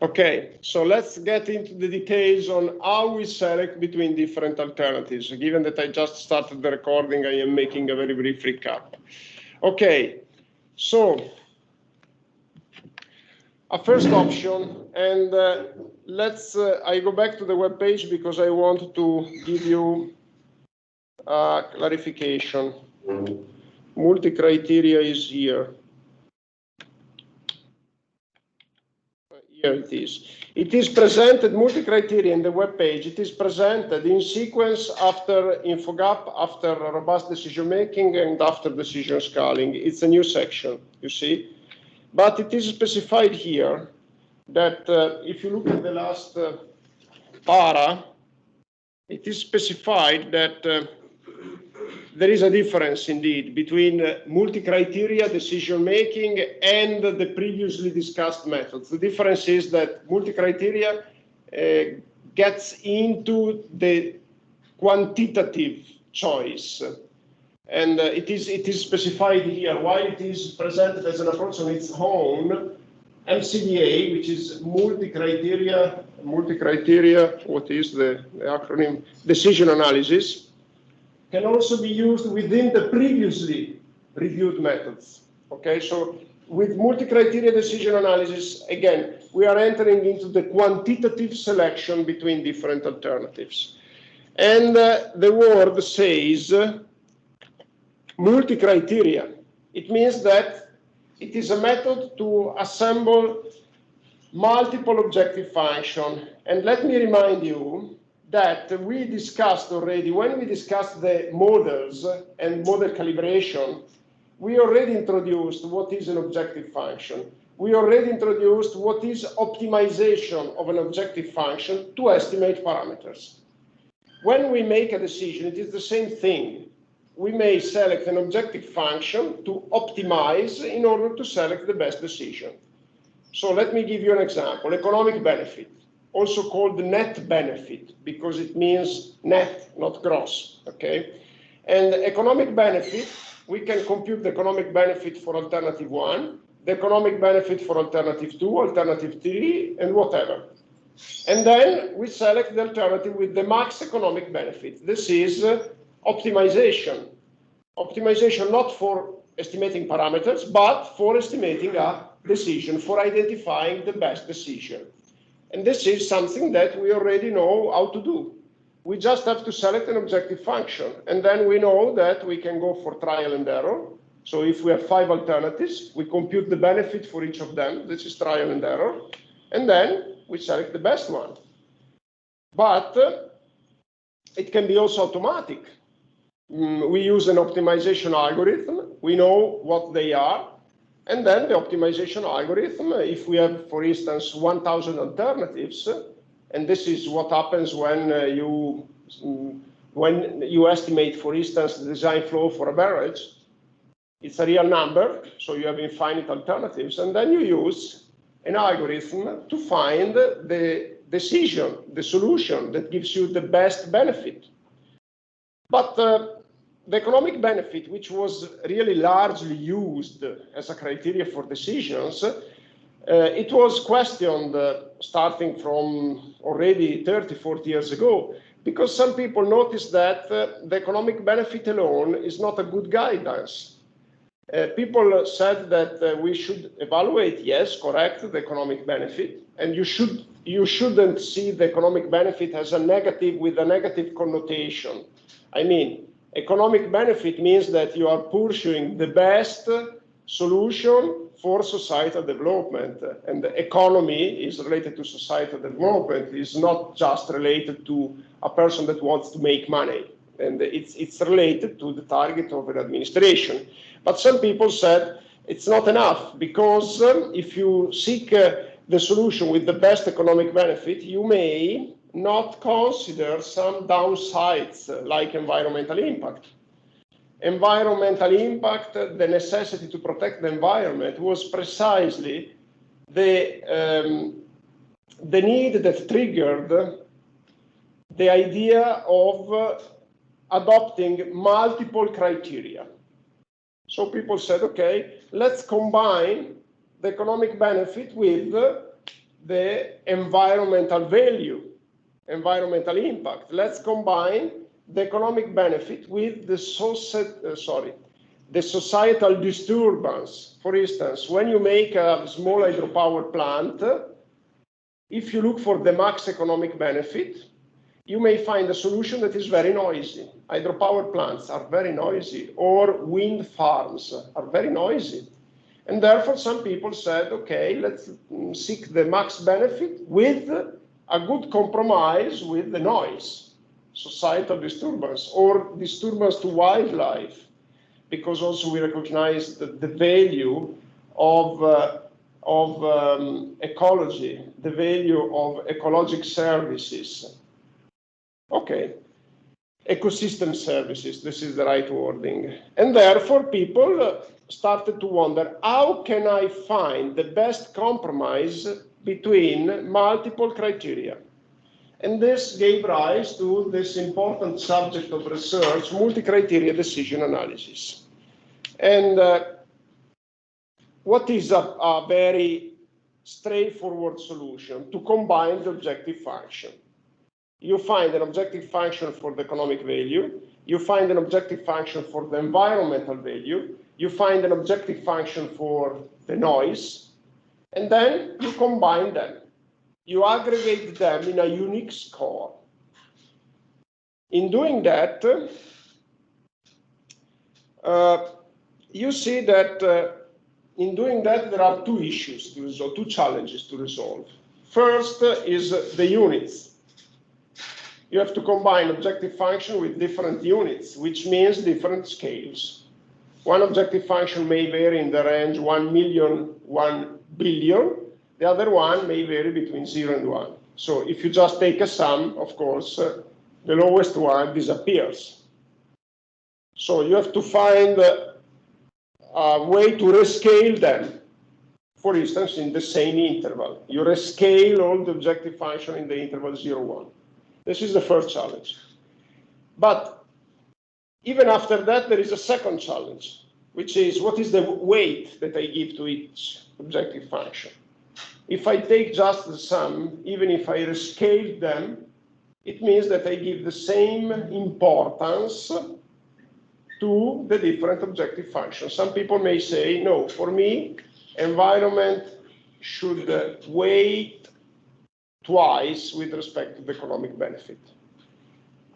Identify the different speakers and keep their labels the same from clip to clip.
Speaker 1: Okay, so let's get into the details on how we select between different alternatives. Given that I just started the recording, I am making a very brief recap. Okay, so a first option, and I go back to the web page because I want to give you clarification. Multi-criteria is here. Here it is. It is presented, multi-criteria in the web page, it is presented in sequence after InfoGap, after robust decision-making, and after decision scaling. It's a new section, you see. But it is specified here that if you look at the last para, it is specified that there is a difference indeed between multi-criteria decision-making and the previously discussed methods. The difference is that multi-criteria gets into the quantitative choice. And it is specified here. While it is presented as an approach on its own, MCDA, which is multi-criteria, what is the acronym? Decision analysis, can also be used within the previously reviewed methods. Okay, so with multi-criteria decision analysis, again, we are entering into the quantitative selection between different alternatives. And the word says multi-criteria. It means that it is a method to assemble multiple objective functions. And let me remind you that we discussed already, when we discussed the models and model calibration, we already introduced what is an objective function. We already introduced what is optimization of an objective function to estimate parameters. When we make a decision, it is the same thing. We may select an objective function to optimize in order to select the best decision. So let me give you an example. Economic benefit, also called net benefit, because it means net, not gross, okay? And economic benefit, we can compute the economic benefit for alternative 1, the economic benefit for alternative 2, alternative 3, and whatever. And then we select the alternative with the max economic benefit. This is optimization. Optimization not for estimating parameters, but for estimating a decision, for identifying the best decision. And this is something that we already know how to do. We just have to select an objective function. And then we know that we can go for trial and error. So if we have 5 alternatives, we compute the benefit for each of them. This is trial and error. And then we select the best one. But it can be also automatic. We use an optimization algorithm. We know what they are. And then the optimization algorithm, if we have, for instance, 1,000 alternatives, and this is what happens when you estimate, for instance, the design flow for a beverage. It's a real number, so you have infinite alternatives, and then you use an algorithm to find the decision, the solution that gives you the best benefit. But the economic benefit, which was really largely used as a criteria for decisions, it was questioned starting from already 30, 40 years ago, because some people noticed that the economic benefit alone is not a good guidance. People said that we should evaluate, yes, correct, the economic benefit, and you shouldn't see the economic benefit as a negative, with a negative connotation. I mean, economic benefit means that you are pursuing the best solution for societal development, and the economy is related to societal development. It's not just related to a person that wants to make money, and it's related to the target of an administration. But some people said it's not enough, because if you seek the solution with the best economic benefit, you may not consider some downsides like environmental impact. Environmental impact, the necessity to protect the environment, was precisely the need that triggered the idea of adopting multiple criteria. So people said, okay, let's combine the economic benefit with the environmental value, environmental impact. Let's combine the economic benefit with the societal disturbance. For instance, when you make a small hydropower plant, if you look for the max economic benefit, you may find a solution that is very noisy. Hydropower plants are very noisy, or wind farms are very noisy. And therefore, some people said, okay, let's seek the max benefit with a good compromise with the noise, societal disturbance, or disturbance to wildlife, because also we recognize the value of ecology, the value of ecologic services. Okay, ecosystem services, this is the right wording. And therefore, people started to wonder, how can I find the best compromise between multiple criteria? And this gave rise to this important subject of research, multi-criteria decision analysis. And what is a very straightforward solution? To combine the objective function. You find an objective function for the economic value, you find an objective function for the environmental value, you find an objective function for the noise, and then you combine them. You aggregate them in a unique score. In doing that, you see that in doing that, there are two issues to resolve, two challenges to resolve. First is the units. You have to combine objective function with different units, which means different scales. One objective function may vary in the range 1 million, 1 billion. The other one may vary between 0 and 1. So if you just take a sum, of course, the lowest one disappears. So you have to find a way to rescale them. For instance, in the same interval. You rescale all the objective function in the interval 0, 1. This is the first challenge. But even after that, there is a second challenge, which is what is the weight that I give to each objective function? If I take just the sum, even if I rescale them, it means that I give the same importance to the different objective functions. Some people may say, no, for me, environment should weigh twice with respect to the economic benefit.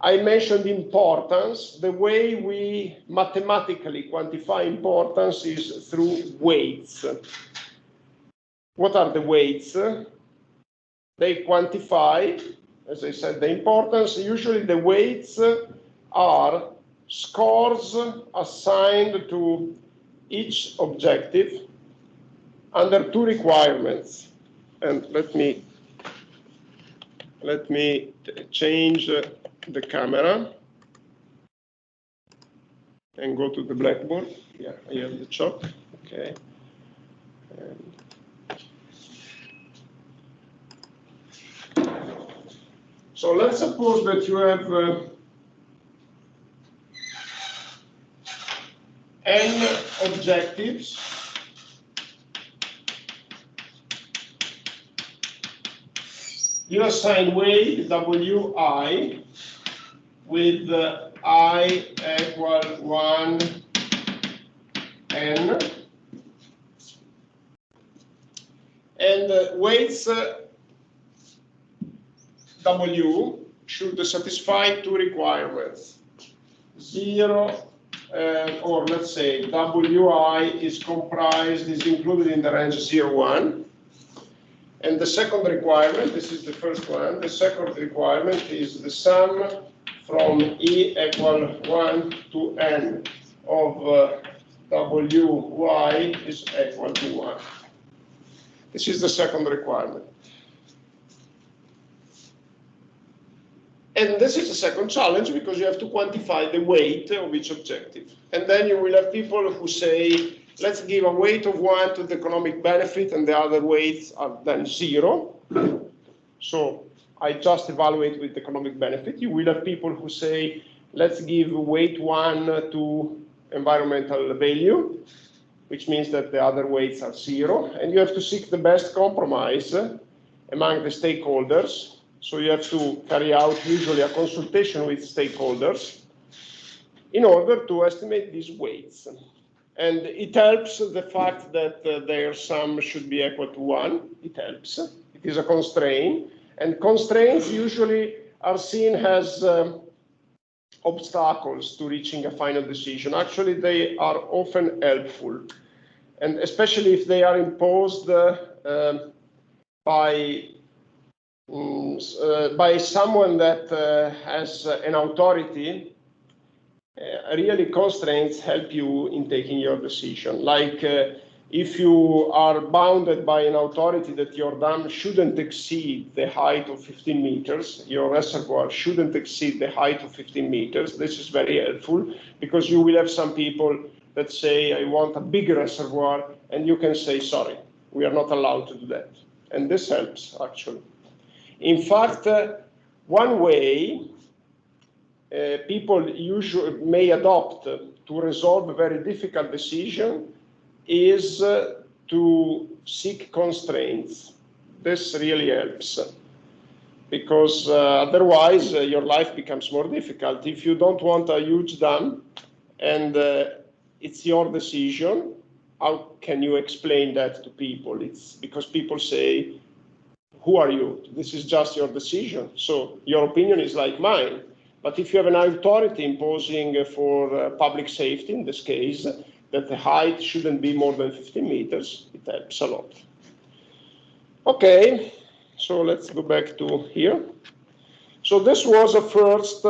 Speaker 1: I mentioned importance. The way we mathematically quantify importance is through weights. What are the weights? They quantify, as I said, the importance. Usually the weights are scores assigned to each objective under two requirements. And let me change the camera and go to the blackboard. Yeah, I have the chalk. Okay. So let's suppose that you have n objectives. You assign weight Wi with I equal 1 n, and weights W should satisfy two requirements. 0, or let's say Wi is included in the range 0, 1. And the second requirement, this is the first one, the second requirement is the sum from E equal 1 to n of Wi is equal to 1. This is the second requirement. And this is the second challenge because you have to quantify the weight of each objective. And then you will have people who say, let's give a weight of 1 to the economic benefit and the other weights are then 0. So I just evaluate with the economic benefit. You will have people who say, let's give weight 1 to environmental value, which means that the other weights are 0. And you have to seek the best compromise among the stakeholders. So you have to carry out usually a consultation with stakeholders in order to estimate these weights. And it helps the fact that their sum should be equal to 1. It helps. It is a constraint. And constraints usually are seen as obstacles to reaching a final decision. Actually, they are often helpful. And especially if they are imposed by someone that has an authority, really constraints help you in taking your decision. Like if you are bounded by an authority that your dam shouldn't exceed the height of 15 meters, your reservoir shouldn't exceed the height of 15 meters, this is very helpful because you will have some people that say, I want a bigger reservoir, and you can say, sorry, we are not allowed to do that. And this helps, actually. In fact, one way people usually may adopt to resolve a very difficult decision is to seek constraints. This really helps because otherwise your life becomes more difficult. If you don't want a huge dam and it's your decision, how can you explain that to people? It's because people say, who are you? This is just your decision. So your opinion is like mine. But if you have an authority imposing for public safety, in this case, that the height shouldn't be more than 15 meters, it helps a lot. Okay, so let's go back to here. So this was a first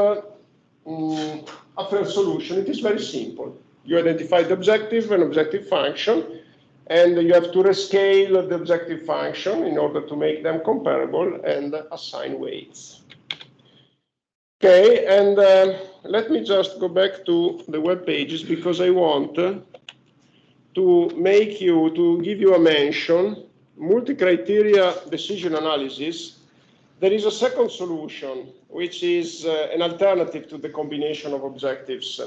Speaker 1: solution. It is very simple. You identify the objective and objective function, and you have to rescale the objective function in order to make them comparable and assign weights. Okay, and let me just go back to the web pages because I want to give you a mention, multi-criteria decision analysis. There is a second solution, which is an alternative to the combination of objectives.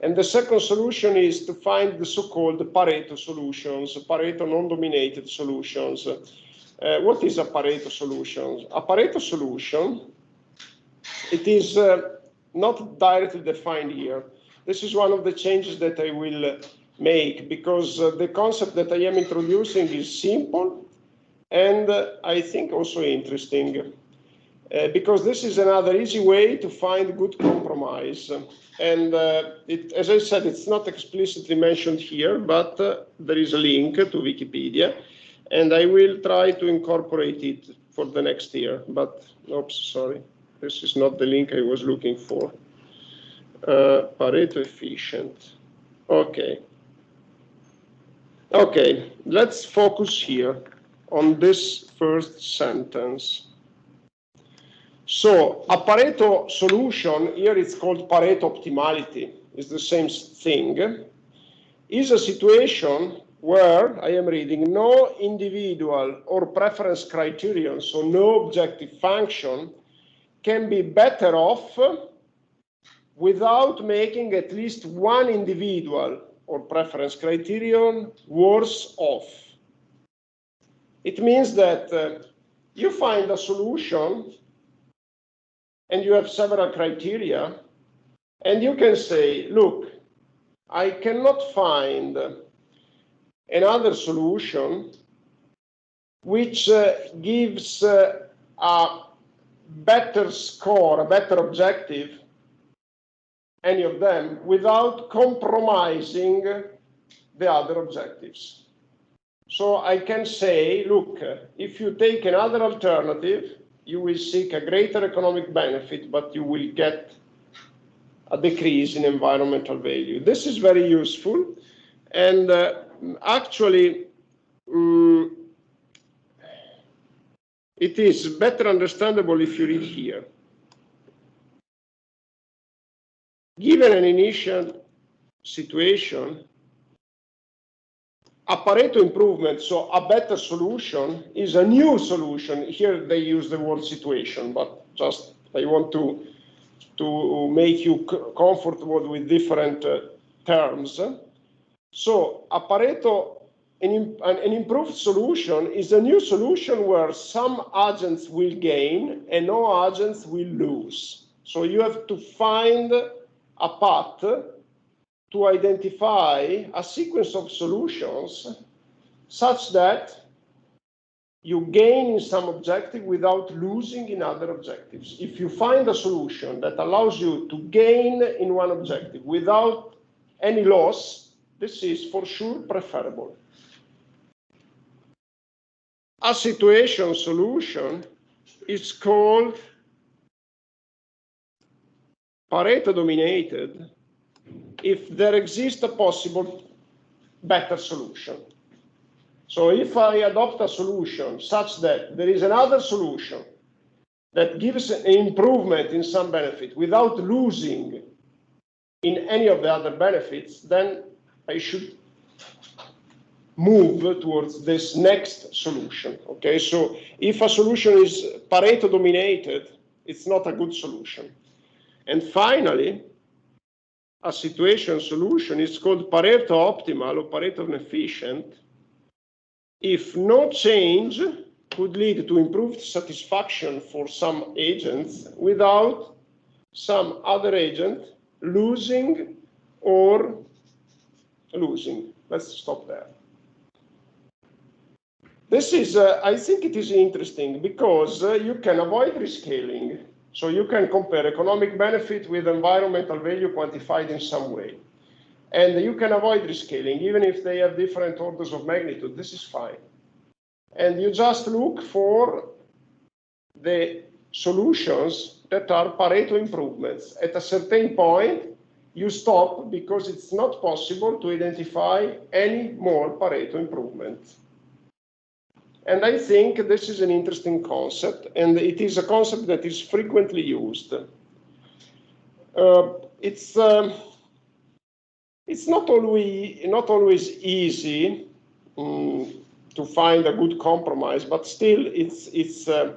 Speaker 1: And the second solution is to find the so-called Pareto solutions, Pareto non-dominated solutions. What is a Pareto solution? A Pareto solution, it is not directly defined here. This is one of the changes that I will make because the concept that I am introducing is simple and I think also interesting because this is another easy way to find good compromise. And as I said, it's not explicitly mentioned here, but there is a link to Wikipedia and I will try to incorporate it for the next year. But, oops, sorry. This is not the link I was looking for. Pareto efficient. Okay. Okay, let's focus here on this first sentence. So a Pareto solution, here it's called Pareto optimality, it's the same thing, is a situation where, I am reading, no individual or preference criterion, so no objective function, can be better off without making at least one individual or preference criterion worse off. It means that you find a solution and you have several criteria and you can say, look, I cannot find another solution which gives a better score, a better objective, any of them, without compromising the other objectives. So I can say, look, if you take another alternative, you will seek a greater economic benefit, but you will get a decrease in environmental value. This is very useful, and actually, it is better understandable if you read here. Given an initial situation, a Pareto improvement, so a better solution, is a new solution. Here they use the word situation, but just I want to make you comfortable with different terms. So a Pareto an improved solution is a new solution where some agents will gain and no agents will lose. So you have to find a path to identify a sequence of solutions such that you gain in some objective without losing in other objectives. If you find a solution that allows you to gain in one objective without any loss, this is for sure preferable. A situation solution is called Pareto dominated if there exists a possible better solution. So if I adopt a solution such that there is another solution that gives an improvement in some benefit without losing in any of the other benefits, then I should move towards this next solution. Okay, so if a solution is Pareto dominated, it's not a good solution. And finally, a situation solution is called Pareto optimal or Pareto inefficient if no change could lead to improved satisfaction for some agents without some other agent losing or losing. Let's stop there. This is, I think it is interesting because you can avoid rescaling. So you can compare economic benefit with environmental value quantified in some way. And you can avoid rescaling, even if they have different orders of magnitude. This is fine. And you just look for the solutions that are Pareto improvements. At a certain point, you stop because it's not possible to identify any more Pareto improvements. And I think this is an interesting concept, and it is a concept that is frequently used. It's not always easy to find a good compromise, but still it's an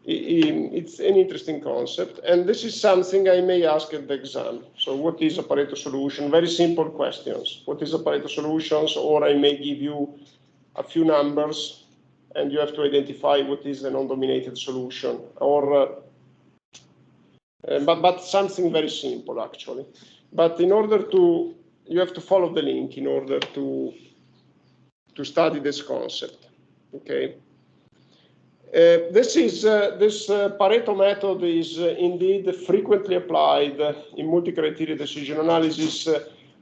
Speaker 1: interesting concept. And this is something I may ask at the exam. So what is a Pareto solution? Very simple questions. What is a Pareto solutions? Or I may give you a few numbers and you have to identify what is a non-dominated solution, or but something very simple actually. But in order to, you have to follow the link in order to study this concept. Okay. This Pareto method is indeed frequently applied in multi-criteria decision analysis,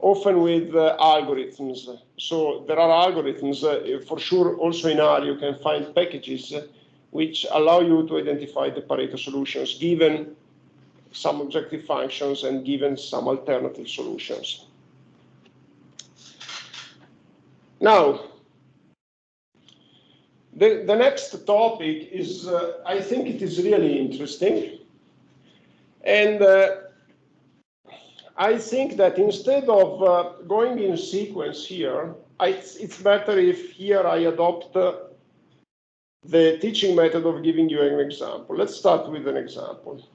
Speaker 1: often with algorithms. So there are algorithms, for sure also in R you can find packages which allow you to identify the Pareto solutions given some objective functions and given some alternative solutions. Now, the next topic is, I think it is really interesting. And I think that instead of going in sequence here, it's better if here I adopt the teaching method of giving you an example. Let's start with an example.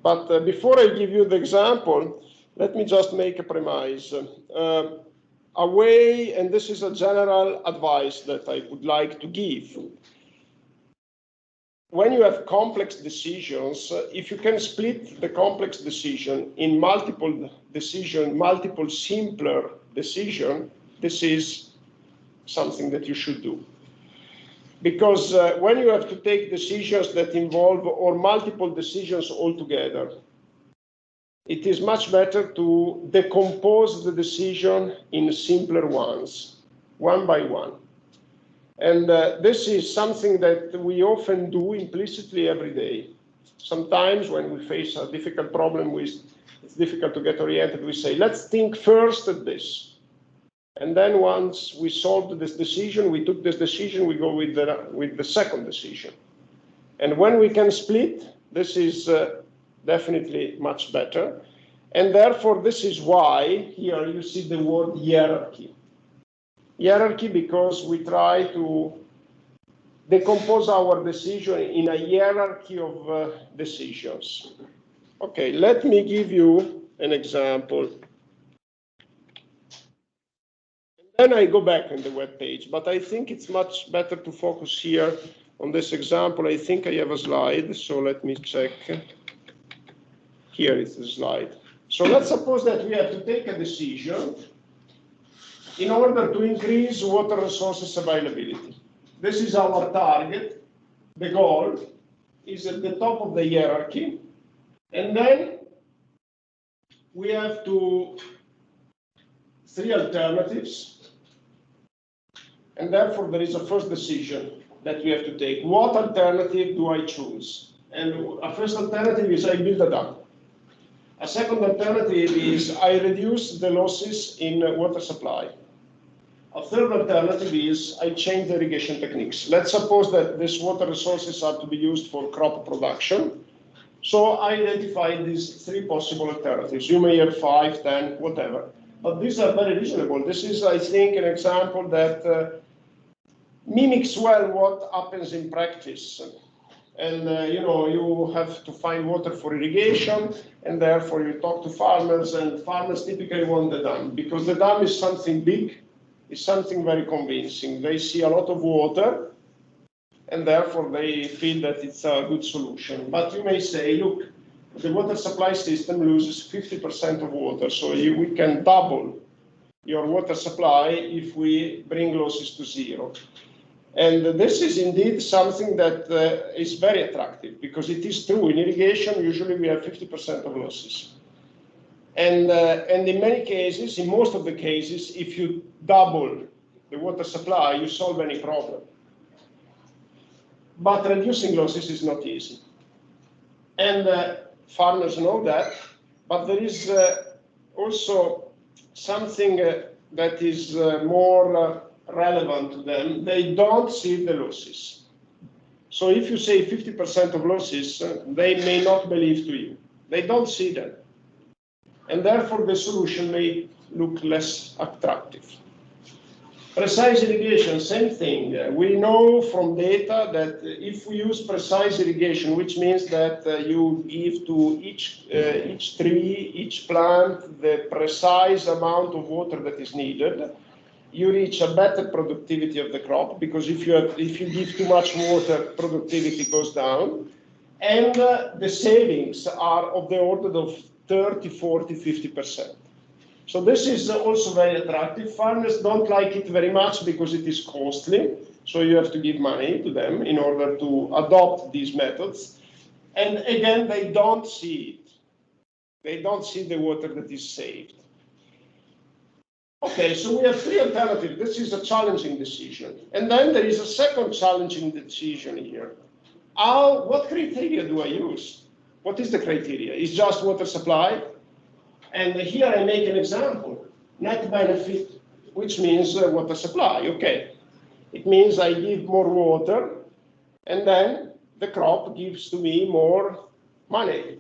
Speaker 1: But before I give you the example, let me just make a premise. A way, and this is a general advice that I would like to give. When you have complex decisions, if you can split the complex decision in multiple simpler decisions, this is something that you should do. Because when you have to take decisions that involve or multiple decisions altogether, it is much better to decompose the decision in simpler ones, one by one. And this is something that we often do implicitly every day. Sometimes when we face a difficult problem, it's difficult to get oriented, we say, let's think first at this. And then once we solved this decision, we took this decision, we go with the second decision. And when we can split, this is definitely much better. And therefore, this is why here you see the word hierarchy. Hierarchy because we try to decompose our decision in a hierarchy of decisions. Okay, let me give you an example. Then I go back on the web page, but I think it's much better to focus here on this example. I think I have a slide, so let me check. Here is the slide. So let's suppose that we have to take a decision in order to increase water resources availability. This is our target. The goal is at the top of the hierarchy. And then we have three alternatives. And therefore, there is a first decision that we have to take. What alternative do I choose? And a first alternative is I build a dam. A second alternative is I reduce the losses in water supply. A third alternative is I change the irrigation techniques. Let's suppose that these water resources are to be used for crop production. So I identified these three possible alternatives. You may have 5, 10, whatever. But these are very reasonable. This is, I think, an example that mimics well what happens in practice. And you have to find water for irrigation, and therefore you talk to farmers, and farmers typically want the dam, because the dam is something big, is something very convincing. They see a lot of water, and therefore they feel that it's a good solution. But you may say, look, the water supply system loses 50% of water, so we can double your water supply if we bring losses to zero. And this is indeed something that is very attractive, because it is true. In irrigation, usually we have 50% of losses. And in many cases, in most of the cases, if you double the water supply, you solve any problem. But reducing losses is not easy. And farmers know that, but there is also something that is more relevant to them. They don't see the losses. So if you say 50% of losses, they may not believe to you. They don't see them. And therefore the solution may look less attractive. Precise irrigation, same thing. We know from data that if we use precise irrigation, which means that you give to each tree, each plant, the precise amount of water that is needed, you reach a better productivity of the crop, because if you give too much water, productivity goes down, and the savings are of the order of 30, 40, 50%. So this is also very attractive. Farmers don't like it very much because it is costly, so you have to give money to them in order to adopt these methods. And again, they don't see it. They don't see the water that is saved. Okay, so we have three alternatives. This is a challenging decision. And then there is a second challenging decision here. What criteria do I use? What is the criteria? Is just water supply? And here I make an example. Net benefit, which means water supply. Okay, it means I give more water, and then the crop gives to me more money.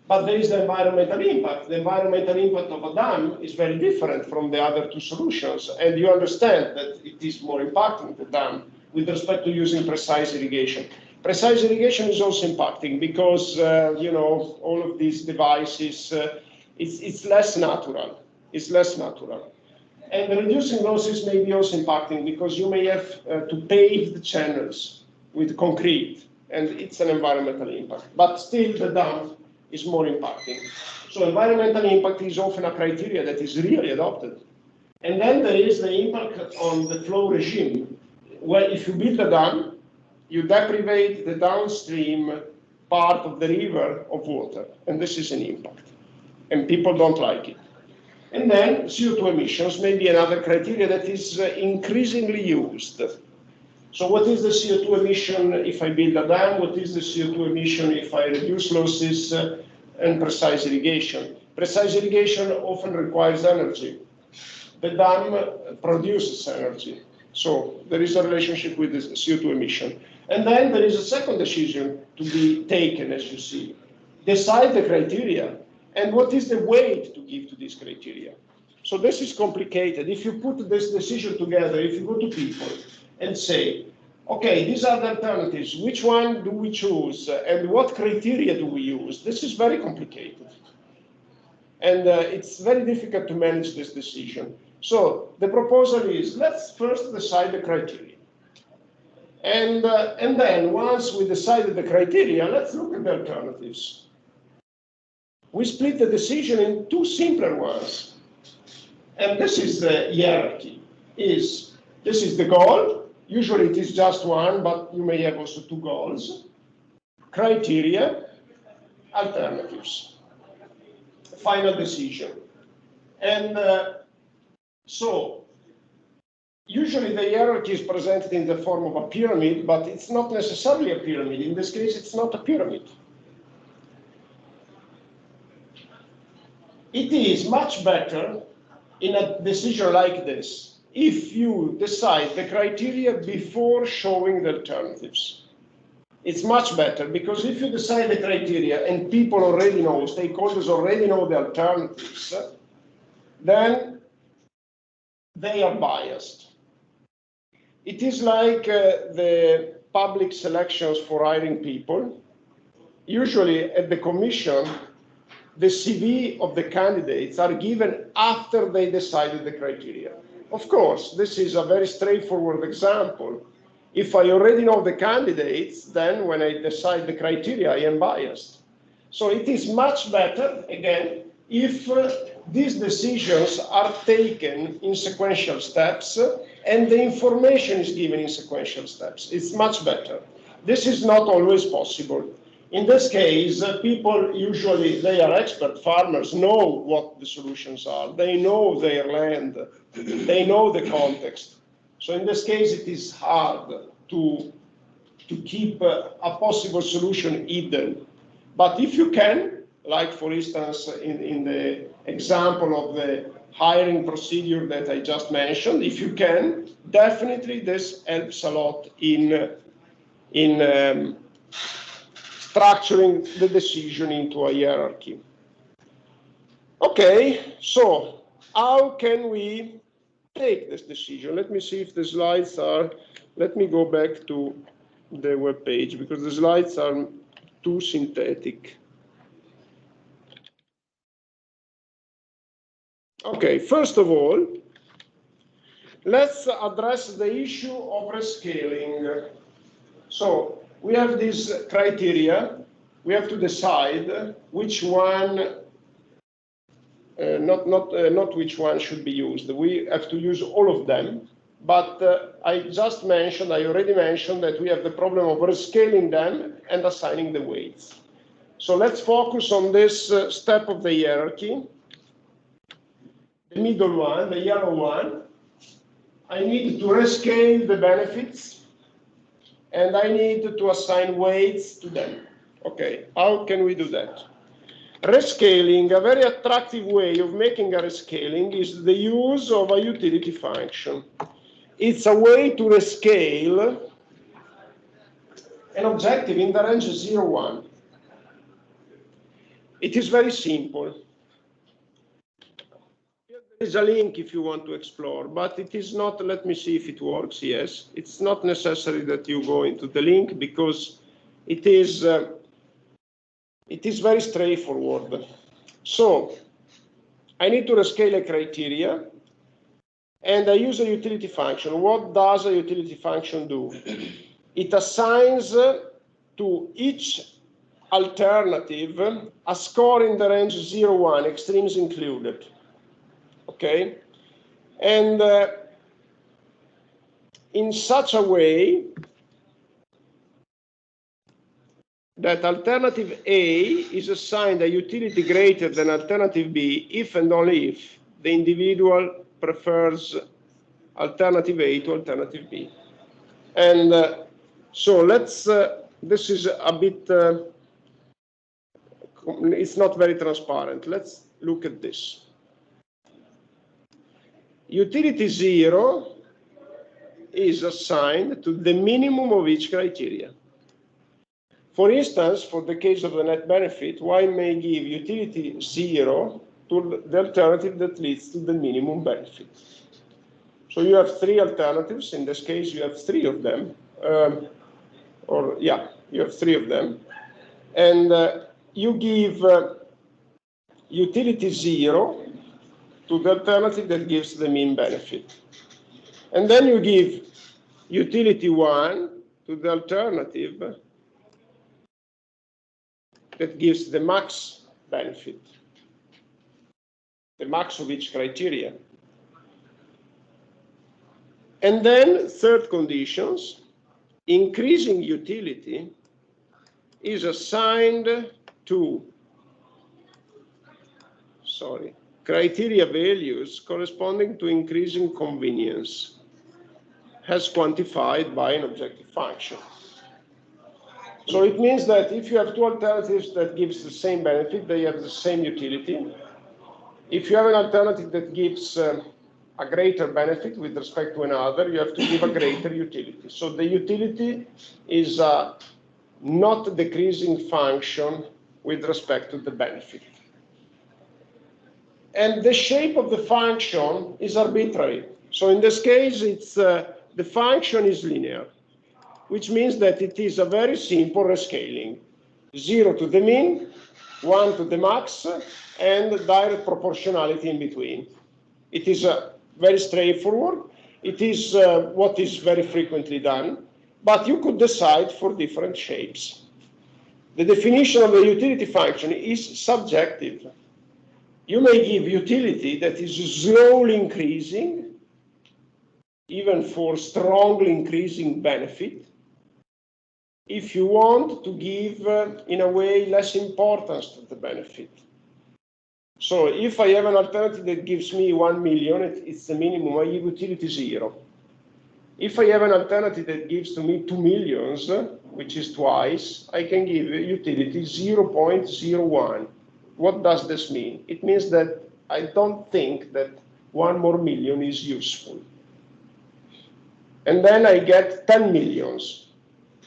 Speaker 1: But there is the environmental impact. The environmental impact of a dam is very different from the other two solutions. And you understand that it is more impacting the dam with respect to using precise irrigation. Precise irrigation is also impacting because, all of these devices, it's less natural. It's less natural. And reducing losses may be also impacting because you may have to pave the channels with concrete, and it's an environmental impact. But still, the dam is more impacting. So environmental impact is often a criteria that is really adopted. And then there is the impact on the flow regime. Well, if you build a dam, you deprivate the downstream part of the river of water, and this is an impact. And people don't like it. And then CO2 emissions may be another criteria that is increasingly used. So what is the CO2 emission if I build a dam? What is the CO2 emission if I reduce losses and precise irrigation? Precise irrigation often requires energy. The dam produces energy. So there is a relationship with the CO2 emission. And then there is a second decision to be taken, as you see. Decide the criteria. And what is the weight to give to this criteria? So this is complicated. If you put this decision together, if you go to people and say, okay, these are the alternatives, which one do we choose? And what criteria do we use? This is very complicated. And it's very difficult to manage this decision. So the proposal is, let's first decide the criteria. And then once we decided the criteria, let's look at the alternatives. We split the decision in two simpler ones. And this is the hierarchy. This is the goal. Usually it is just one, but you may have also two goals. Criteria, alternatives, final decision. And so usually the hierarchy is presented in the form of a pyramid, but it's not necessarily a pyramid. In this case, it's not a pyramid. It is much better in a decision like this if you decide the criteria before showing the alternatives. It's much better, because if you decide the criteria and people already know, stakeholders already know the alternatives, then they are biased. It is like the public selections for hiring people. Usually at the commission, the CV of the candidates are given after they decided the criteria. Of course, this is a very straightforward example. If I already know the candidates, then when I decide the criteria, I am biased. So it is much better, again, if these decisions are taken in sequential steps and the information is given in sequential steps. It's much better. This is not always possible. In this case, people usually, they are expert farmers, know what the solutions are. They know their land. They know the context. So in this case, it is hard to keep a possible solution hidden. But if you can, like for instance, in the example of the hiring procedure that I just mentioned, if you can, definitely this helps a lot in structuring the decision into a hierarchy. Okay, so how can we take this decision? Let me see if the slides are, let me go back to the web page because the slides are too synthetic. Okay, first of all, let's address the issue of rescaling. So we have this criteria. We have to decide which one, not which one should be used. We have to use all of them. But I already mentioned that we have the problem of rescaling them and assigning the weights. So let's focus on this step of the hierarchy. The middle one, the yellow one. I need to rescale the benefits and I need to assign weights to them. Okay, how can we do that? Rescaling, a very attractive way of making a rescaling is the use of a utility function. It's a way to rescale an objective in the range 0, 1. It is very simple. There is a link if you want to explore, but it is not, let me see if it works, yes. It's not necessary that you go into the link because it is very straightforward. So I need to rescale a criteria and I use a utility function. What does a utility function do? It assigns to each alternative a score in the range 0, 1, extremes included. Okay? And in such a way that alternative A is assigned a utility greater than alternative B if and only if the individual prefers alternative A to alternative B. And so let's, this is a bit, it's not very transparent. Let's look at this. Utility 0 is assigned to the minimum of each criteria. For instance, for the case of the net benefit, one may give utility 0 to the alternative that leads to the minimum benefit. So you have 3 alternatives. In this case, you have 3 of them. You have 3 of them. And you give utility 0 to the alternative that gives the mean benefit. And then you give utility 1 to the alternative that gives the max benefit, the max of each criteria. And then third conditions, increasing utility is assigned to, criteria values corresponding to increasing convenience as quantified by an objective function. So it means that if you have two alternatives that gives the same benefit, they have the same utility. If you have an alternative that gives a greater benefit with respect to another, you have to give a greater utility. So the utility is a not decreasing function with respect to the benefit. And the shape of the function is arbitrary. So in this case, it's the function is linear, which means that it is a very simple rescaling. 0 to the mean, 1 to the max, and direct proportionality in between. It is very straightforward. It is what is very frequently done, but you could decide for different shapes. The definition of a utility function is subjective. You may give utility that is slowly increasing, even for strongly increasing benefit, if you want to give, in a way, less importance to the benefit. So if I have an alternative that gives me 1 million, it's the minimum, I give utility 0. If I have an alternative that gives to me 2 millions, which is twice, I can give utility 0.01. What does this mean? It means that I don't think that 1 more million is useful. And then I get 10 millions.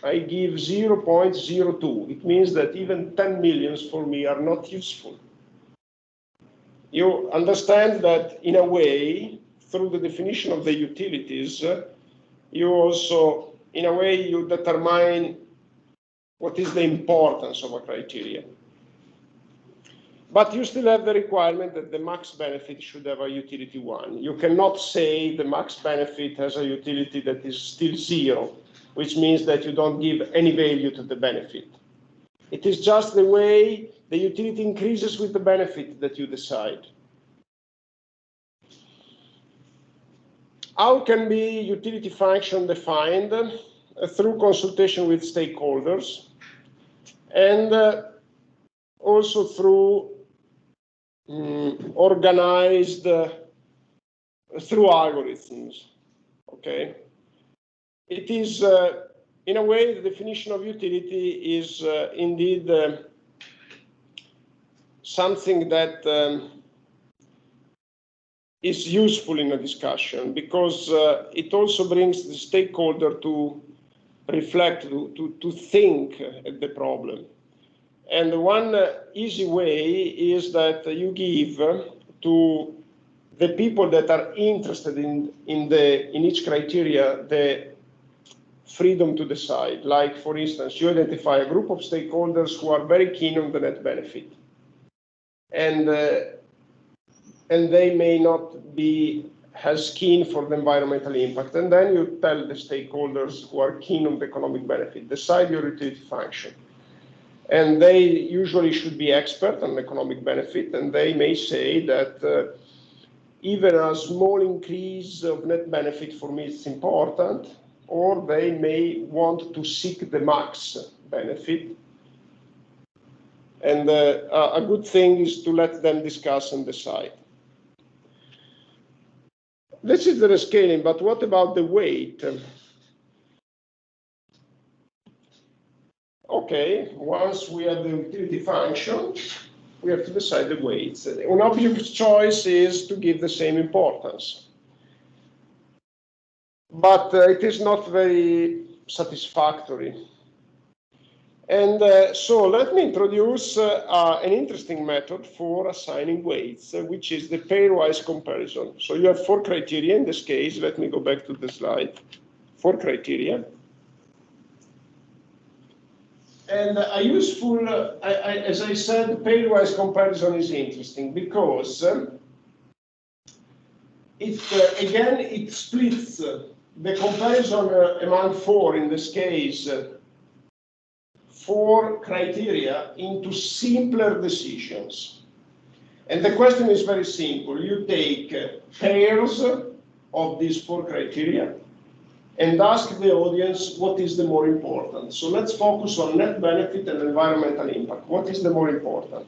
Speaker 1: I give 0.02. It means that even 10 millions for me are not useful. You understand that in a way, through the definition of the utilities, you also, in a way, you determine what is the importance of a criteria. But you still have the requirement that the max benefit should have a utility 1. You cannot say the max benefit has a utility that is still 0, which means that you don't give any value to the benefit. It is just the way the utility increases with the benefit that you decide. How can be utility function defined? Through consultation with stakeholders, and also through organized through algorithms. Okay, it is in a way the definition of utility is indeed something that is useful in a discussion, because it also brings the stakeholder to reflect, to think at the problem. And one easy way is that you give to the people that are interested in each criteria the freedom to decide. Like, for instance, you identify a group of stakeholders who are very keen on the net benefit, and they may not be as keen for the environmental impact. And then you tell the stakeholders who are keen on the economic benefit, decide your utility function. And they usually should be expert on economic benefit, and they may say that even a small increase of net benefit for me is important, or they may want to seek the max benefit. And a good thing is to let them discuss and decide. This is the rescaling, but what about the weight? Okay, once we have the utility function, we have to decide the weights. An obvious choice is to give the same importance. But it is not very satisfactory. And so let me introduce an interesting method for assigning weights, which is the pairwise comparison. So you have 4 criteria in this case. Let me go back to the slide. 4 criteria. And a useful, as I said, pairwise comparison is interesting because again, it splits the comparison among four, in this case, four criteria into simpler decisions. And the question is very simple. You take pairs of these four criteria and ask the audience what is the more important. So let's focus on net benefit and environmental impact. What is the more important?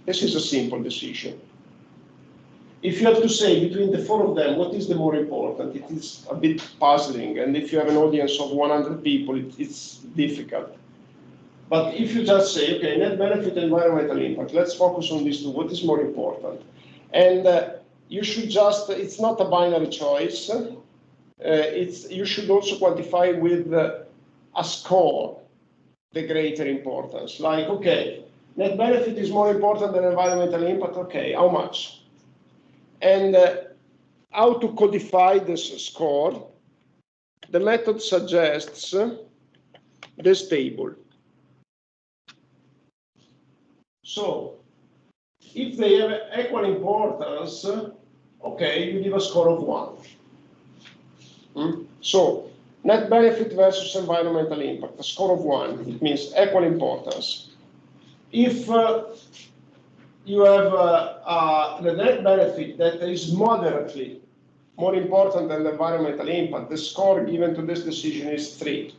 Speaker 1: This is a simple decision. If you have to say between the four of them, what is the more important, it is a bit puzzling. And if you have an audience of 100 people, it's difficult. But if you just say, okay, net benefit, environmental impact, let's focus on these two, what is more important? And you should just, it's not a binary choice. You should also quantify with a score the greater importance. Like, okay, net benefit is more important than environmental impact, okay, how much? And how to codify this score? The method suggests this table. So, if they have equal importance, okay, you give a score of 1. So, net benefit versus environmental impact, a score of 1, it means equal importance. If you have the net benefit that is moderately more important than the environmental impact, the score given to this decision is 3.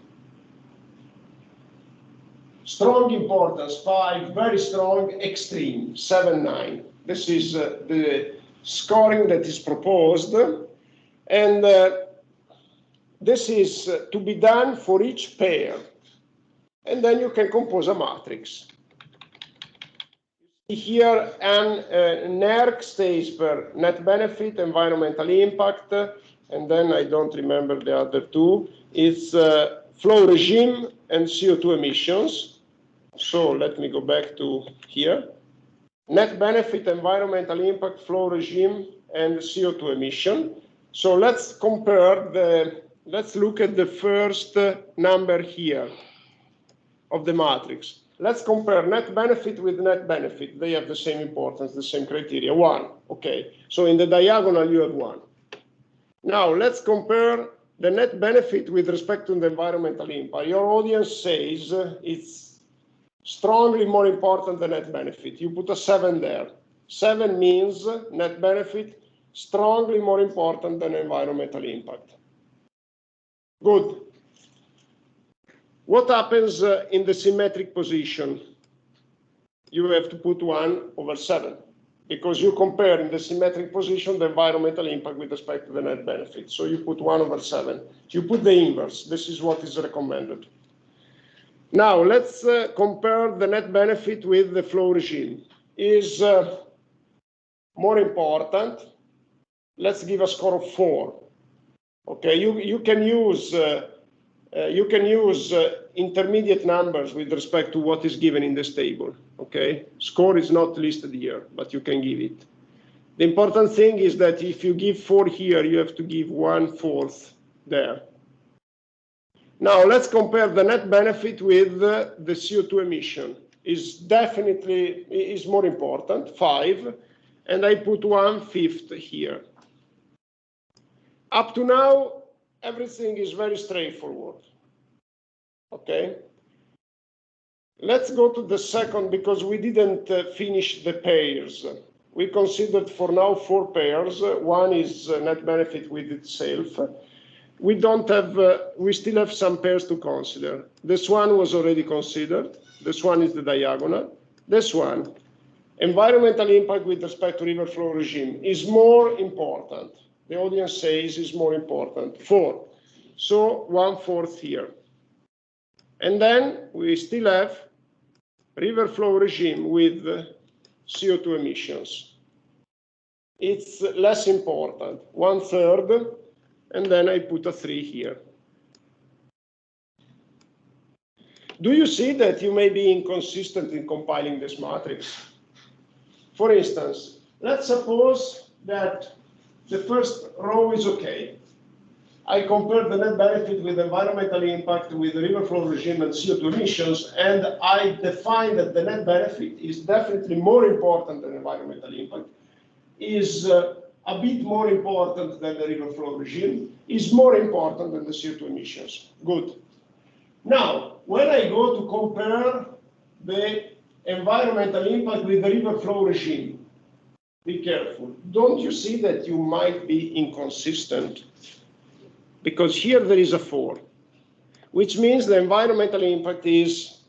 Speaker 1: Strong importance, 5, very strong, extreme, 7, 9. This is the scoring that is proposed. And this is to be done for each pair. And then you can compose a matrix. Here, an NERC stays per net benefit, environmental impact, and then I don't remember the other two. It's flow regime and CO2 emissions. So let me go back to here. Net benefit, environmental impact, flow regime, and CO2 emission. So let's compare let's look at the first number here of the matrix. Let's compare net benefit with net benefit. They have the same importance, the same criteria, 1. Okay, so in the diagonal you have 1. Now let's compare the net benefit with respect to the environmental impact. Your audience says it's strongly more important than net benefit. You put a 7 there. 7 means net benefit strongly more important than environmental impact. Good. What happens in the symmetric position? You have to put 1/7 because you compare in the symmetric position the environmental impact with respect to the net benefit. So you put 1/7. You put the inverse. This is what is recommended. Now let's compare the net benefit with the flow regime. Is more important. Let's give a score of 4. Okay, you can use intermediate numbers with respect to what is given in this table. Okay, score is not listed here, but you can give it. The important thing is that if you give 4 here, you have to give 1/4 there. Now let's compare the net benefit with the CO2 emission. Is more important, 5, and I put 1/5 here. Up to now, everything is very straightforward. Okay. Let's go to the second because we didn't finish the pairs. We considered for now 4 pairs. One is net benefit with itself. We still have some pairs to consider. This one was already considered. This one is the diagonal. This one, environmental impact with respect to river flow regime, is more important. The audience says is more important. 4. So 1/4 here. And then we still have river flow regime with CO2 emissions. It's less important, 1/3. And then I put a 3 here. Do you see that you may be inconsistent in compiling this matrix? For instance, let's suppose that the first row is okay. I compare the net benefit with environmental impact with the river flow regime and CO2 emissions, and I define that the net benefit is definitely more important than environmental impact, is a bit more important than the river flow regime, is more important than the CO2 emissions. Good. Now, when I go to compare the environmental impact with the river flow regime, be careful. Don't you see that you might be inconsistent? Because here there is a 4, which means the environmental impact is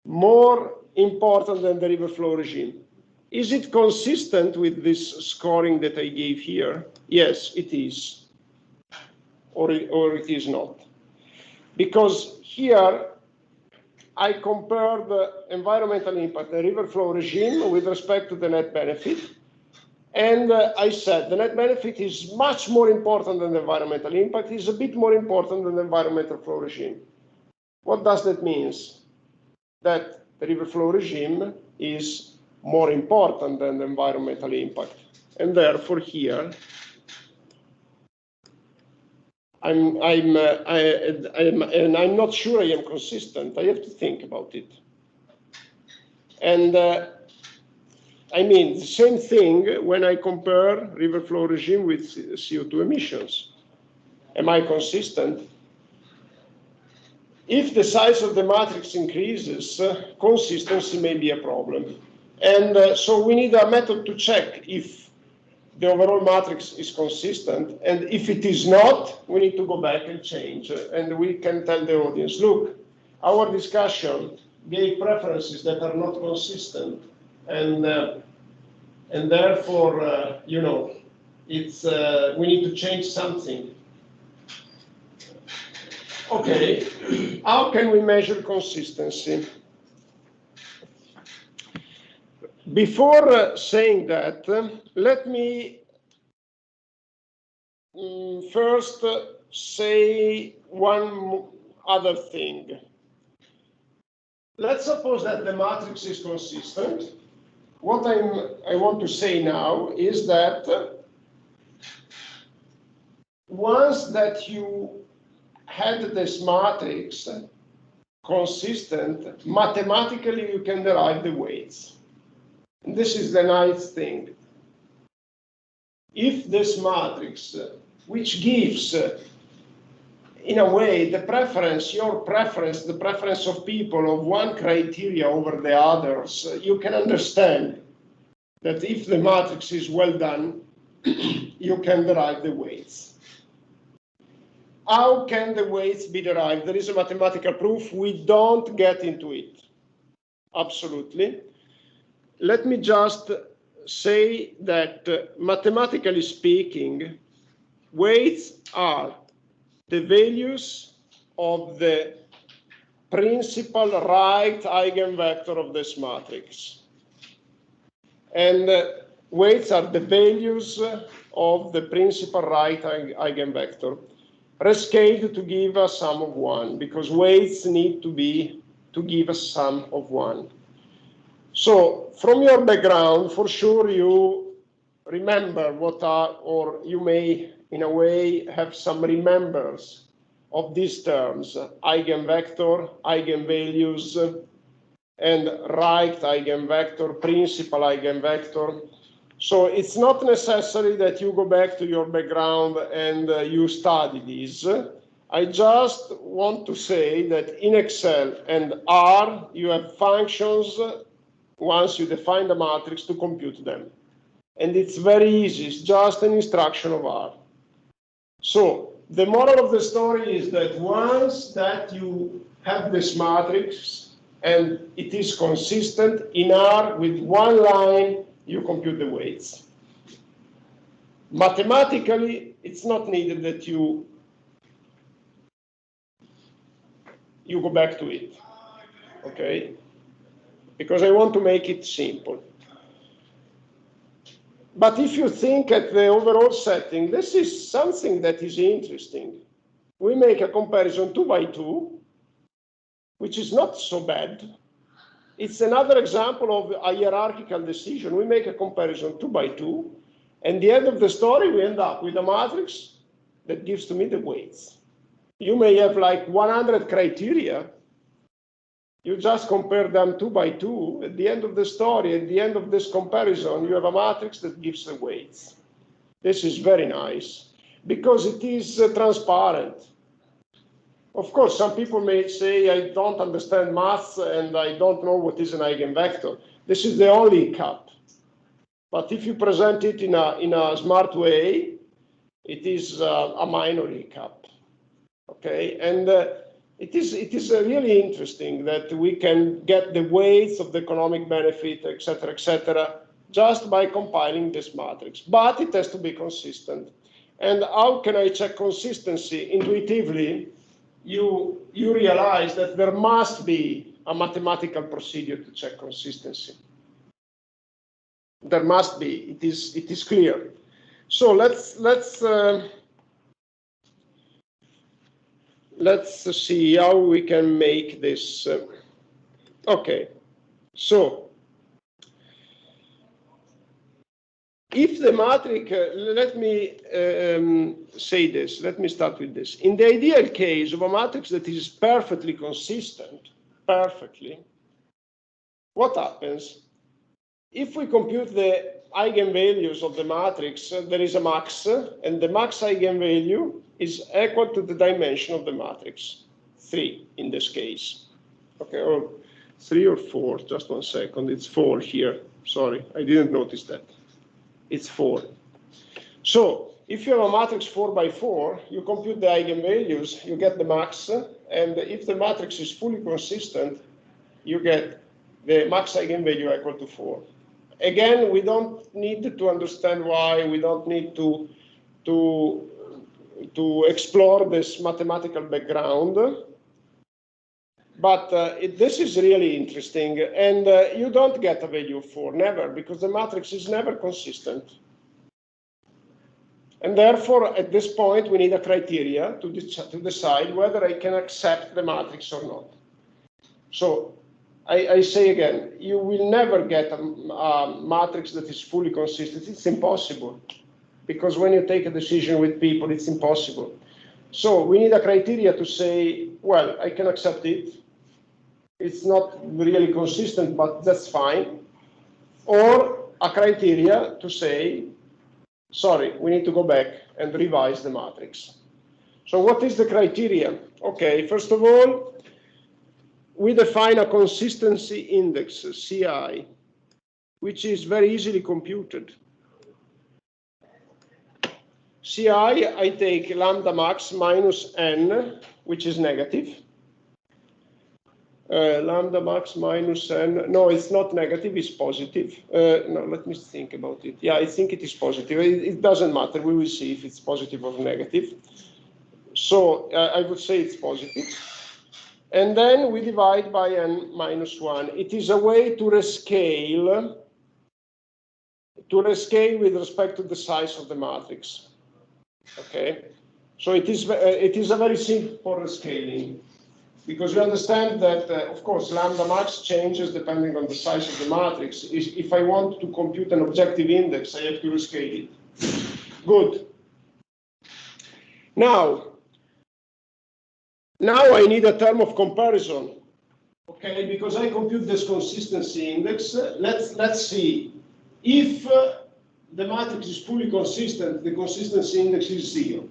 Speaker 1: more important than the river flow regime. Is it consistent with this scoring that I gave here? Yes, it is. Or it is not. Because here I compare the environmental impact, the river flow regime, with respect to the net benefit. And I said the net benefit is much more important than the environmental impact, is a bit more important than the environmental flow regime. What does that mean? That the river flow regime is more important than the environmental impact. And therefore here, I'm not sure I am consistent. I have to think about it. And I mean, the same thing when I compare river flow regime with CO2 emissions. Am I consistent? If the size of the matrix increases, consistency may be a problem. And so we need a method to check if the overall matrix is consistent. And if it is not, we need to go back and change. And we can tell the audience, look, our discussion gave preferences that are not consistent. And therefore, you know, it's we need to change something. Okay, how can we measure consistency? Before saying that, let me first say one other thing. Let's suppose that the matrix is consistent. What I want to say now is that once that you had this matrix consistent, mathematically you can derive the weights. And this is the nice thing. If this matrix, which gives, in a way, the preference, your preference, the preference of people of one criteria over the others, you can understand that if the matrix is well done, you can derive the weights. How can the weights be derived? There is a mathematical proof. We don't get into it. Absolutely. Let me just say that mathematically speaking, weights are the values of the principal right eigenvector of this matrix. And weights are the values of the principal right eigenvector, rescaled to give a sum of 1, because weights need to give a sum of 1. So from your background, for sure you remember what are, or you may in a way have some remembers of these terms: eigenvector, eigenvalues, and right eigenvector, principal eigenvector. So it's not necessary that you go back to your background and you study these. I just want to say that in Excel and R, you have functions once you define the matrix to compute them. And it's very easy, it's just an instruction of R. So the moral of the story is that once that you have this matrix and it is consistent in R with one line, you compute the weights. Mathematically, it's not needed that you go back to it, okay? Because I want to make it simple. But if you think at the overall setting, this is something that is interesting. We make a comparison 2 by 2, which is not so bad. It's another example of a hierarchical decision. We make a comparison 2 by 2, and at the end of the story, we end up with a matrix that gives to me the weights. You may have like 100 criteria. You just compare them 2 by 2. At the end of the story, at the end of this comparison, you have a matrix that gives the weights. This is very nice because it is transparent. Of course, some people may say, I don't understand maths and I don't know what is an eigenvector. This is the only hiccup. But if you present it in a smart way, it is a minor hiccup. Okay, and it is really interesting that we can get the weights of the economic benefit, etc., just by compiling this matrix. But it has to be consistent. And how can I check consistency? Intuitively, you realize that there must be a mathematical procedure to check consistency. There must be. It is clear. So let's see how we can make this. Okay, so if the matrix, let me say this, let me start with this. In the ideal case of a matrix that is perfectly consistent, what happens? If we compute the eigenvalues of the matrix, there is a max, and the max eigenvalue is equal to the dimension of the matrix, 3 in this case. Okay, or 3 or 4, just 1 second, it's 4 here. Sorry, I didn't notice that. It's 4. So if you have a matrix 4 by 4, you compute the eigenvalues, you get the max, and if the matrix is fully consistent, you get the max eigenvalue equal to 4. Again, we don't need to understand why, we don't need to explore this mathematical background, but this is really interesting, and you don't get a value of 4, never, because the matrix is never consistent. And therefore, at this point, we need a criteria to decide whether I can accept the matrix or not. So I say again, you will never get a matrix that is fully consistent. It's impossible, because when you take a decision with people, it's impossible. So we need a criteria to say, well, I can accept it. It's not really consistent, but that's fine. Or a criteria to say, sorry, we need to go back and revise the matrix. So what is the criteria? Okay, first of all, we define a consistency index, CI, which is very easily computed. CI, I take lambda max minus n, which is negative. Lambda max minus n, no, it's not negative, it's positive. No, let me think about it. Yeah, I think it is positive. It doesn't matter, we will see if it's positive or negative. So I would say it's positive. And then we divide by n minus 1. It is a way to rescale with respect to the size of the matrix. Okay, so it is a very simple rescaling, because you understand that, of course, lambda max changes depending on the size of the matrix. If I want to compute an objective index, I have to rescale it. Good. Now I need a term of comparison, okay? Because I compute this consistency index. Let's see if the matrix is fully consistent. The consistency index is 0.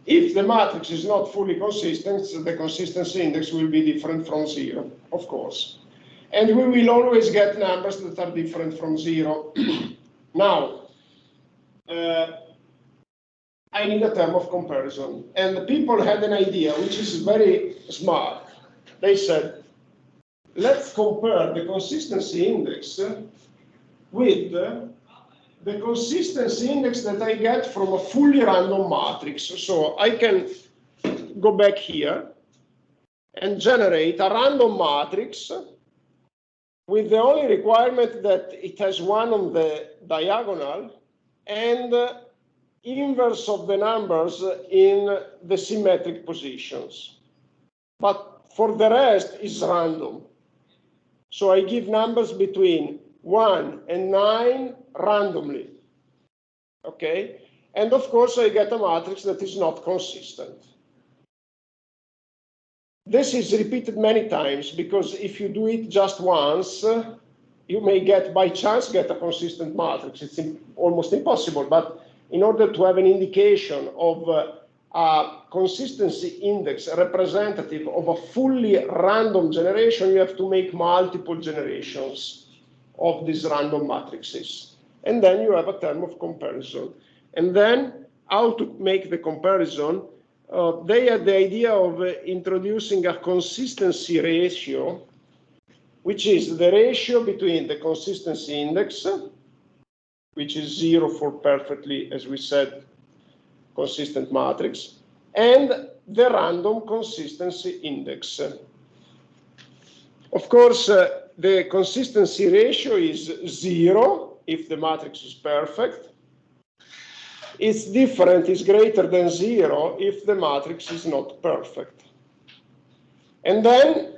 Speaker 1: If the matrix is not fully consistent, the consistency index will be different from 0, of course. And we will always get numbers that are different from 0. Now, I need a term of comparison. And the people had an idea, which is very smart. They said, let's compare the consistency index with the consistency index that I get from a fully random matrix. So I can go back here and generate a random matrix with the only requirement that it has 1 on the diagonal and inverse of the numbers in the symmetric positions. But for the rest is random. So I give numbers between 1 and 9 randomly. Okay? And of course I get a matrix that is not consistent. This is repeated many times, because if you do it just once, you may get by chance get a consistent matrix. It's almost impossible, but in order to have an indication of a consistency index representative of a fully random generation, you have to make multiple generations of these random matrices. And then you have a term of comparison. And then how to make the comparison? They had the idea of introducing a consistency ratio, which is the ratio between the consistency index, which is 0 for perfectly, as we said, consistent matrix, and the random consistency index. Of course, the consistency ratio is 0 if the matrix is perfect. It's different, it's greater than 0 if the matrix is not perfect. And then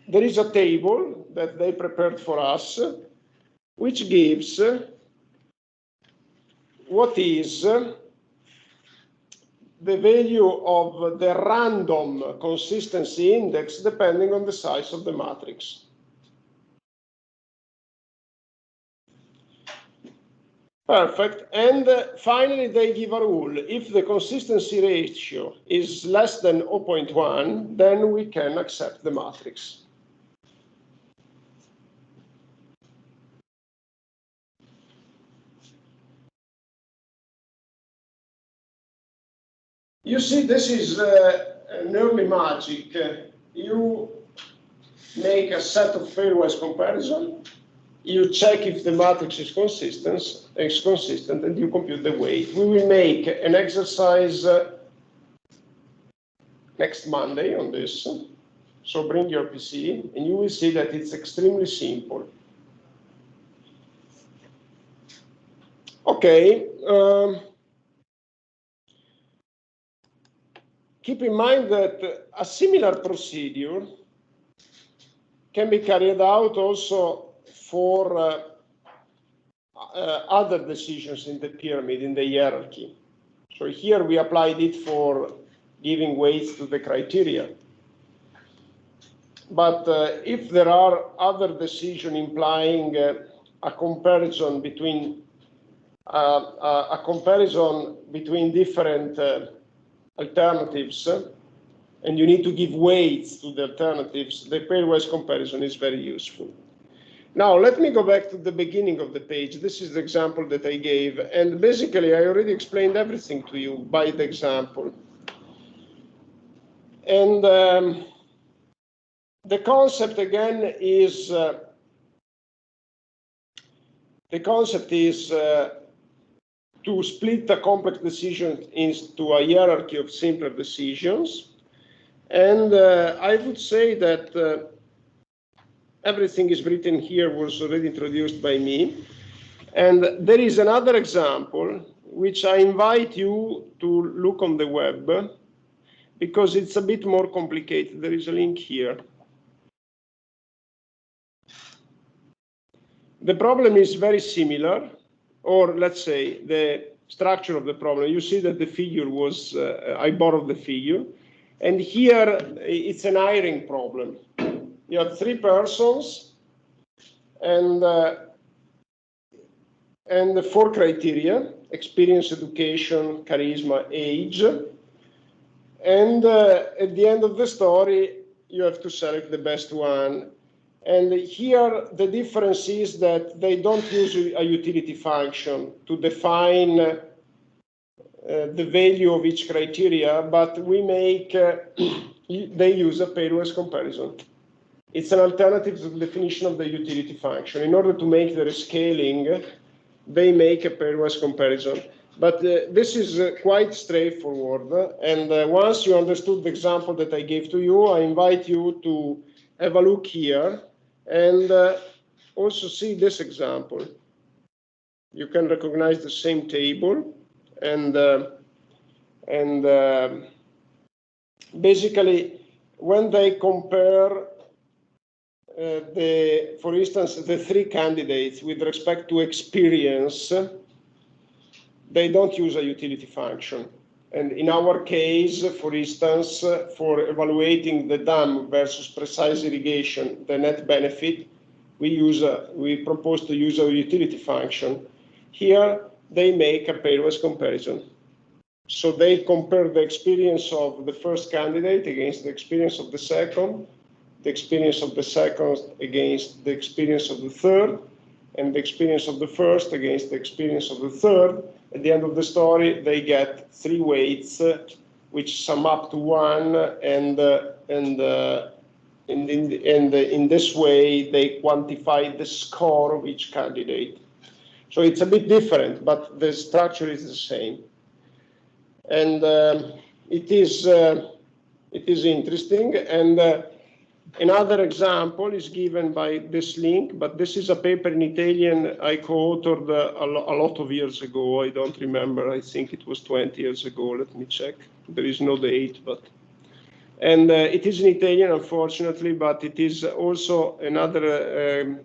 Speaker 1: there is a table that they prepared for us, which gives what is the value of the random consistency index depending on the size of the matrix. Perfect. And finally, they give a rule. If the consistency ratio is less than 0.1, then we can accept the matrix. You see, this is an early magic. You make a set of pairwise comparison. You check if the matrix is consistent, and you compute the weight. We will make an exercise next Monday on this. So bring your PC, and you will see that it's extremely simple. Okay. Keep in mind that a similar procedure can be carried out also for other decisions in the pyramid, in the hierarchy. So here we applied it for giving weights to the criteria. But if there are other decisions implying a comparison between different alternatives, and you need to give weights to the alternatives, the pairwise comparison is very useful. Now, let me go back to the beginning of the page. This is the example that I gave. And basically, I already explained everything to you by the example. And the concept, again, is to split a complex decision into a hierarchy of simpler decisions. And I would say that everything is written here was already introduced by me. And there is another example, which I invite you to look on the web, because it's a bit more complicated. There is a link here. The problem is very similar, or let's say the structure of the problem. You see that the figure was, I borrowed the figure. And here it's an hiring problem. You have 3 persons and 4 criteria: experience, education, charisma, age. And at the end of the story, you have to select the best one. And here the difference is that they don't use a utility function to define the value of each criteria, but we make, they use a pairwise comparison. It's an alternative to the definition of the utility function. In order to make the rescaling, they make a pairwise comparison. But this is quite straightforward. And once you understood the example that I gave to you, I invite you to have a look here and also see this example. You can recognize the same table. And basically, when they compare for instance, the 3 candidates with respect to experience, they don't use a utility function. And in our case, for instance, for evaluating the dam versus precise irrigation, the net benefit, we propose to use a utility function. Here, they make a pairwise comparison. So they compare the experience of the first candidate against the experience of the second against the experience of the third, and the experience of the first against the experience of the third. At the end of the story, they get 3 weights, which sum up to 1, and in this way, they quantify the score of each candidate. So it's a bit different, but the structure is the same. And it is interesting. And another example is given by this link, but this is a paper in Italian I co-authored a lot of years ago. I don't remember. I think it was 20 years ago. Let me check. There is no date, but. And it is in Italian, unfortunately, but it is also another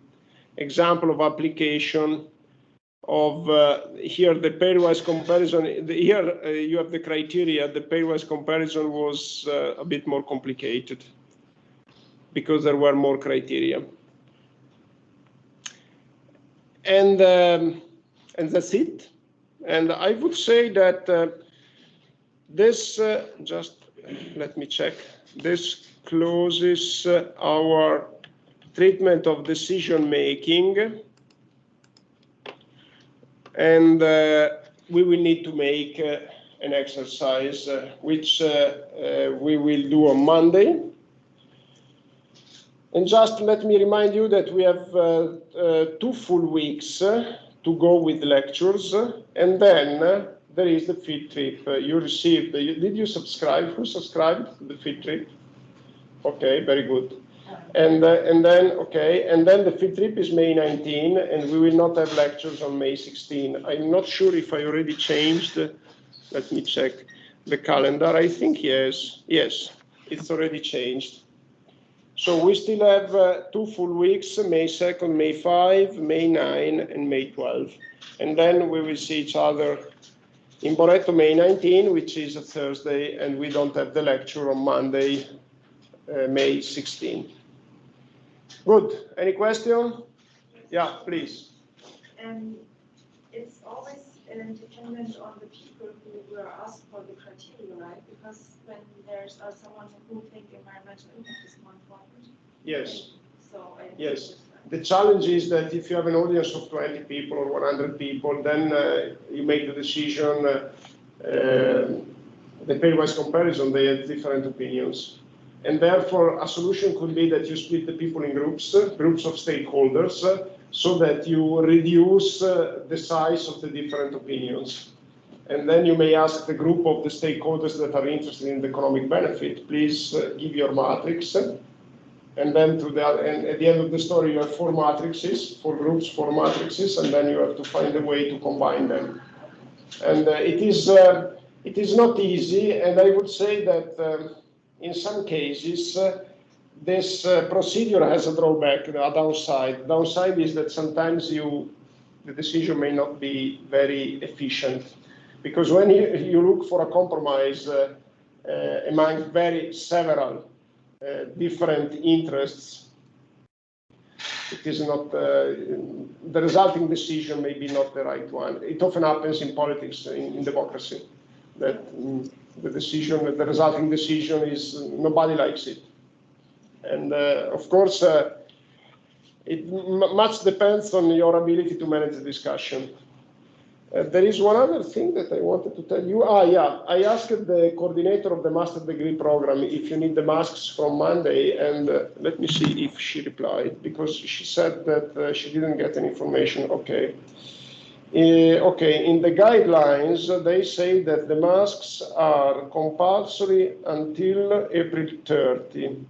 Speaker 1: example of application of here the pairwise comparison. Here you have the criteria. The pairwise comparison was a bit more complicated because there were more criteria. And that's it. And I would say that this just let me check. This closes our treatment of decision making. And we will need to make an exercise, which we will do on Monday. And just let me remind you that we have 2 full weeks to go with lectures, and then there is the field trip. You received, did you subscribe? Who subscribed to the field trip? Okay, very good. And then the field trip is May 19, and we will not have lectures on May 16. I'm not sure if I already changed. Let me check the calendar. I think yes, it's already changed. So we still have 2 full weeks: May 2nd, May 5, May 9, and May 12. And then we will see each other in Boreto May 19, which is a Thursday, and we don't have the lecture on Monday, May 16. Good. Any question? Yeah, please.
Speaker 2: It's always dependent on the people who were asked for the criteria, right? Because when there's someone who thinks environmental impact is more important.
Speaker 1: Yes.
Speaker 2: So
Speaker 1: yes. The challenge is that if you have an audience of 20 people or 100 people, then you make the decision. The pairwise comparison, they have different opinions. And therefore, a solution could be that you split the people in groups of stakeholders, so that you reduce the size of the different opinions. And then you may ask the group of the stakeholders that are interested in the economic benefit, please give your matrix. And then and at the end of the story, you have 4 matrices, 4 groups, 4 matrices, and then you have to find a way to combine them. And it is not easy, and I would say that in some cases, this procedure has a drawback, a downside. Downside is that sometimes the decision may not be very efficient, because when you look for a compromise among several different interests, it is not the resulting decision may be not the right one. It often happens in politics, in democracy, that the resulting decision is nobody likes it. And of course, it much depends on your ability to manage the discussion. There is one other thing that I wanted to tell you. I asked the coordinator of the master degree program if you need the masks from Monday, and let me see if she replied, because she said that she didn't get any information. Okay. In the guidelines, they say that the masks are compulsory until April 30.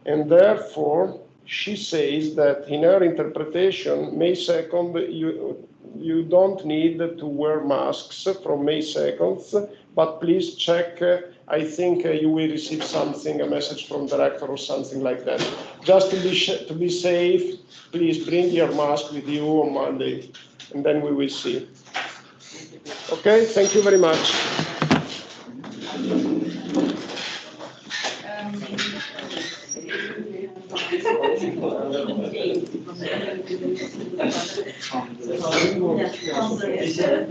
Speaker 1: And therefore, she says that in her interpretation, May 2nd, you don't need to wear masks from May 2nd, but please check. I think you will receive something, a message from director or something like that. Just to be safe, please bring your mask with you on Monday, and then we will see. Okay, thank you very much.
Speaker 3: from the.
Speaker 2: Yeah, from the-